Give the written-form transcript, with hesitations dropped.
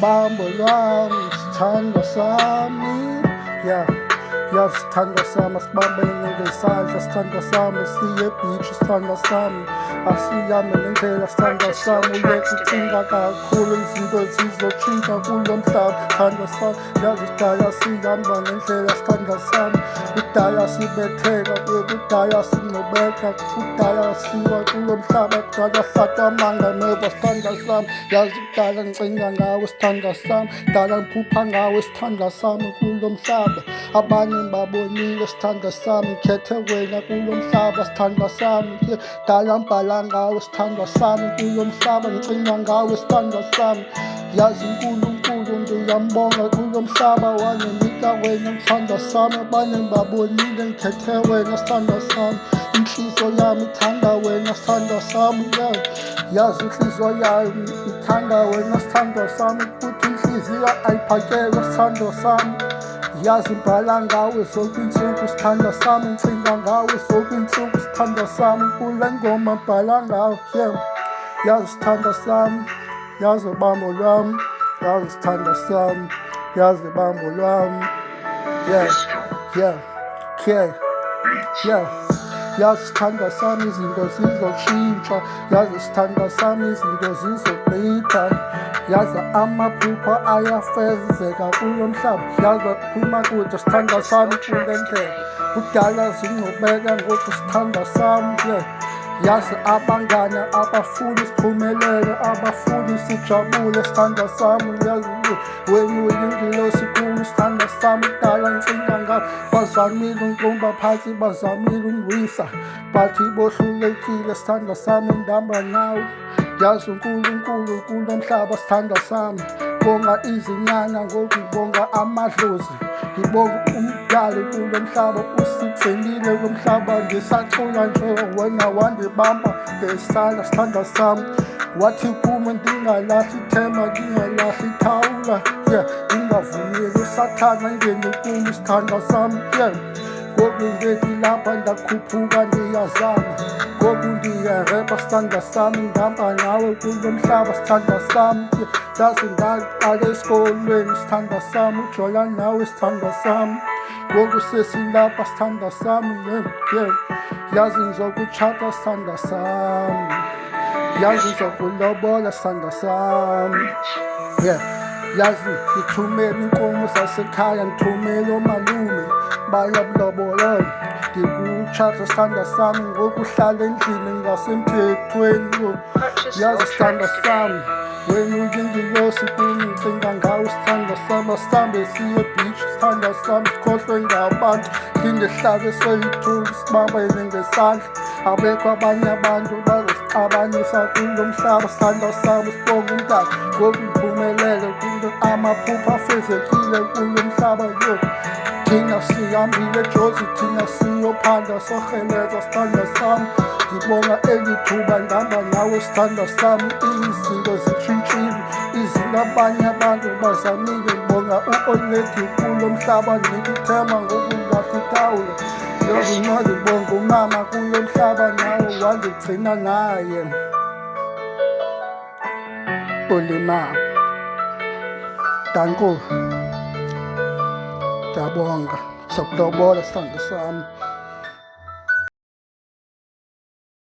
ubambo lwami sithandwa sami, yeah. Yazi sithandwa sami asibambene ngesandla, sithandwa sami siye ebhishi, sithandwa sami asiyame nendlela, sithandwa sami uyeke ucinga kakhulu izinto zizoshintsha kulo mhlaba, sithandwa sami yazi kudala sihamba ngendlela, sithandwa sami kudala sibetheka, kudala sinobeka, kudala siwa kulo mhlaba, kudala hlatwa amanga nova, sithandwa sami yazi kudala ngicinga ngawe, sithandwa sami kudala ngiphupha ngawe, sithandwa sami kulo mhlaba, abanye babonile sithandwa sami, ngikhethe wena kulo mhlaba, sithandwa sami dala ngibhala ngawe, sithandwa sami kulo mhlaba, ngicinga ngawe, sithandwa sami yazi uNkulunkulu ngiyambonga kulo mhlaba wanginika wena, sithandwa sami abanye babonile ngikhethe wena, sithandwa sami inhliziyo yami ithanda wena, sithandwa sami yazi inhliziyo yami ithanda wena, sithandwa sami futhi inhliziyo ayiphakelwa, sithandwa sami yazi ngibhala ngawe zonke insuku, sithandwa sami ngicinga ngawe zonke insuku, sithandwa sami kule ngoma ngibhala ngawe, yeah. Yazi sithandwa sami, yazi ubambo lwami, yazi sithandwa sami, yazi ubambo lwami, yeah, yeah, yeah. Yazi sithandwa sami izinto zizoshintsha, yazi sithandwa sami izinto zizogqitha, yazi amaphupho ayafezeka kulo mhlaba, yazi aphuma kude, sithandwa sami kule ndlela, kudala zingcubeka ngoku sithandwa sami, yeah. Yazi abangane abafuni siphumelele, abafuni sijabule, sithandwa sami yazi wena uyingilosi kulo, sithandwa sami kudala ngicinga ngawe, bazamile ungqumba phansi, bazamile ungwisa bathi bohlulekile, sithandwa sami ngihamba nawe, yazi uNkulunkulu kulo mhlaba, sithandwa sami bonga izinyanya ngoku ngibonga amadlozi, ngibonga umdali kulo mhlaba usigcinile kumhlaba, ngisacula nje wena wandibamba ngesandla, sithandwa sami wathi kume ndingalahli ithemba, ndingalahli ithawula, yeah. Ndingavumeli usathana ngene kimi, sithandwa sami, yeah. Ngoku ngithi lapha ndakhuphuka ndiyazama, ngoku ndiyarepha, sithandwa sami ngihamba nawe kulo mhlaba, sithandwa sami, yazi ngaqala esikolweni, sithandwa sami ujola nawe, sithandwa sami ngoku sesilapha, sithandwa sami, yeah. Yazi ngizokutshata, sithandwa sami, yazi ngizokulobola, sithandwa sami, yeah. Yazi ngithumele inkomo zasekhaya, ngithumele omalume bayabulobola, ngikutshata, sithandwa sami ngoku uhlala endlini ngasemthethweni, yazi sithandwa sami wena uyingilosi kuni, ngicinga ngawe, sithandwa sami asihambe siye ebhishi, sithandwa sami sikhohlwe ngabantu, phinde sihlale soyi-2 sibambene ngesandla, abekho abanye abantu bazosixabanisa kulo mhlaba, sithandwa sami sibonga umdali ngoku ngiphumelele kulo, amaphupho afezekile kulo mhlaba lo, thina sihambile eJozi, thina siyophanda soheleza, sithandwa sami ngibonga eli thuba ngihamba nawe, sithandwa sami izinto zitshintshile, izinto abanye abantu bazamile, ngibonga u-Oledi kulo mhlaba nika ithemba ngoku ngilahla ithawula, yazi ngibonga umama kulo mhlaba nawe wangigcina naye ulimama, danko, ngiyabonga, sokulobola sithandwa sami.